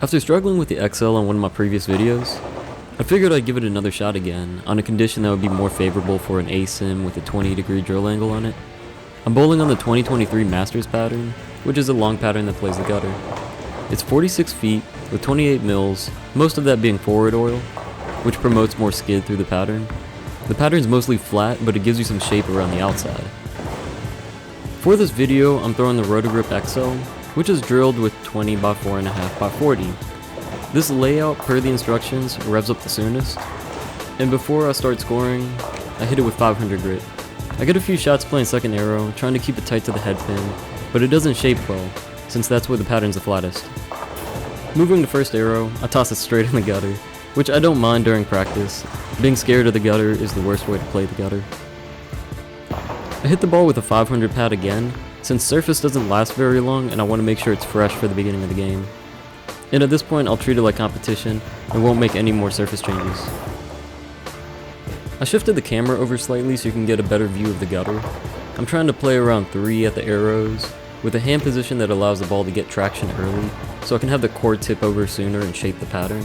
After struggling with the XL on one of my previous videos, I figured I'd give it another shot again, on a condition that would be more favorable for an ASIM with a 20-degree drill angle on it. I'm bowling on the 2023 Masters pattern, which is a long pattern that plays the gutter. It's 46 feet, with 28 mils, most of that being forward oil, which promotes more skid through the pattern. The pattern's mostly flat, but it gives you some shape around the outside. For this video, I'm throwing the Roto-Grip XL, which is drilled with 20 by 4.5 by 40. This layout, per the instructions, revs up the soonest, and before I start scoring, I hit it with 500 grit. I get a few shots playing second arrow, trying to keep it tight to the head pin, but it doesn't shape well, since that's where the pattern's the flattest. Moving to first arrow, I toss it straight in the gutter, which I don't mind during practice. Being scared of the gutter is the worst way to play the gutter. I hit the ball with a 500 pad again, since surface doesn't last very long and I want to make sure it's fresh for the beginning of the game. And at this point I'll treat it like competition and won't make any more surface changes. I shifted the camera over slightly so you can get a better view of the gutter. I'm trying to play around 3 at the arrows, with a hand position that allows the ball to get traction early, so I can have the core tip over sooner and shape the pattern.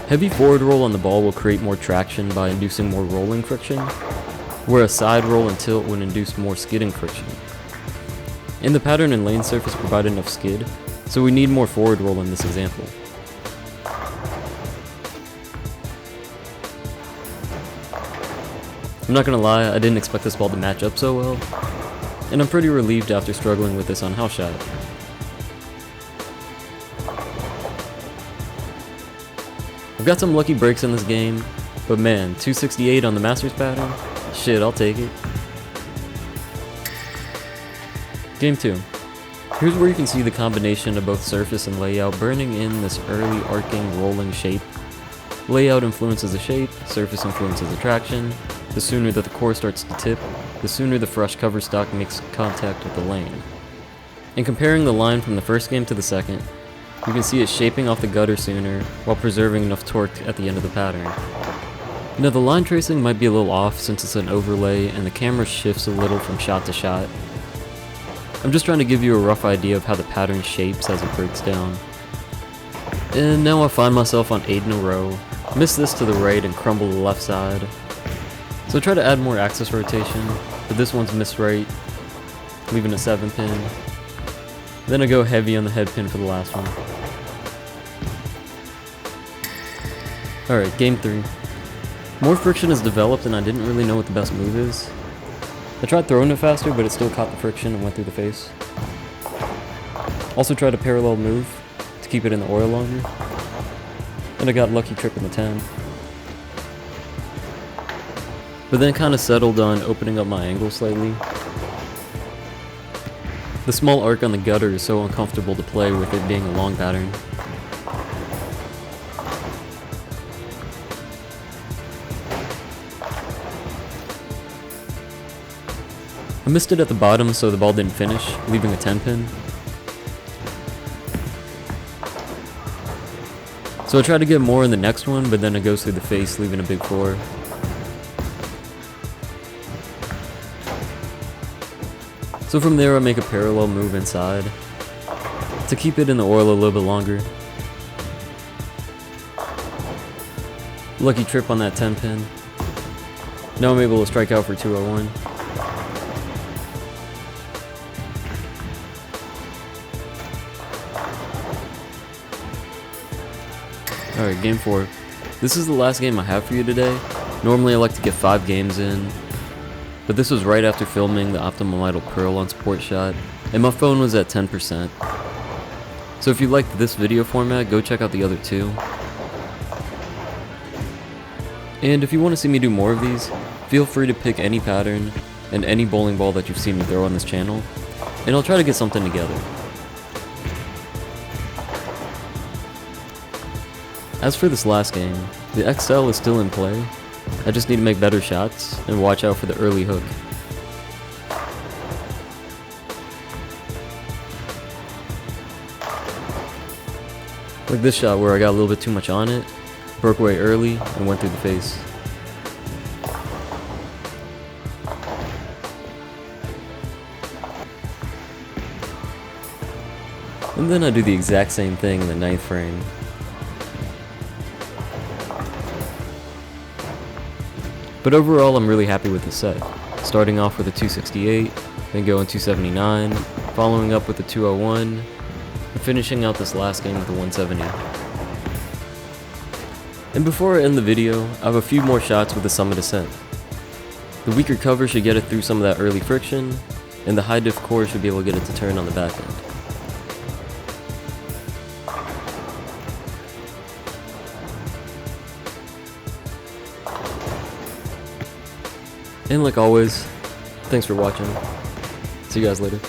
Heavy forward roll on the ball will create more traction by inducing more rolling friction, where a side roll and tilt would induce more skidding friction. And the pattern and lane surface provide enough skid, so we need more forward roll in this example. I'm not gonna lie, I didn't expect this ball to match up so well, and I'm pretty relieved after struggling with this on house shot. I've got some lucky breaks in this game, but man, 268 on the Masters pattern? Shit, I'll take it. Game 2. Here's where you can see the combination of both surface and layout burning in this early arcing rolling shape. Layout influences the shape, surface influences the traction. The sooner that the core starts to tip, the sooner the fresh cover stock makes contact with the lane. And comparing the line from the first game to the second, you can see it shaping off the gutter sooner while preserving enough torque at the end of the pattern. Now the line tracing might be a little off since it's an overlay and the camera shifts a little from shot to shot. I'm just trying to give you a rough idea of how the pattern shapes as it breaks down. And now I find myself on 8 in a row, miss this to the right and crumble the left side. So try to add more axis rotation, but this one's missed right, leaving a 7 pin. Then I go heavy on the head pin for the last one. Alright, game 3. More friction is developed and I didn't really know what the best move is. I tried throwing it faster, but it still caught the friction and went through the face. Also tried a parallel move to keep it in the oil longer. And I got lucky tripping the 10. But then kind of settled on opening up my angle slightly. The small arc on the gutter is so uncomfortable to play with it being a long pattern. I missed it at the bottom so the ball didn't finish, leaving a 10 pin. So I tried to get more in the next one, but then it goes through the face, leaving a big 4. So from there I make a parallel move inside to keep it in the oil a little bit longer. Lucky trip on that 10 pin. Now I'm able to strike out for 201. Alright, game 4. This is the last game I have for you today. Normally I like to get 5 games in, but this was right after filming the optimal idle curl on support shot, and my phone was at 10%. So if you liked this video format, go check out the other 2. And if you want to see me do more of these, feel free to pick any pattern and any bowling ball that you've seen me throw on this channel, and I'll try to get something together. As for this last game, the XL is still in play. I just need to make better shots and watch out for the early hook. Like this shot where I got a little bit too much on it, broke away early, and went through the face. And then I do the exact same thing in the 9th frame. But overall, I'm really happy with the set. Starting off with a 268, then going 279, following up with a 201, and finishing out this last game with a 170. And before I end the video, I have a few more shots with the Summit Ascent. The weaker cover should get it through some of that early friction, and the high diff core should be able to get it to turn on the back end. And like always, thanks for watching. See you guys later.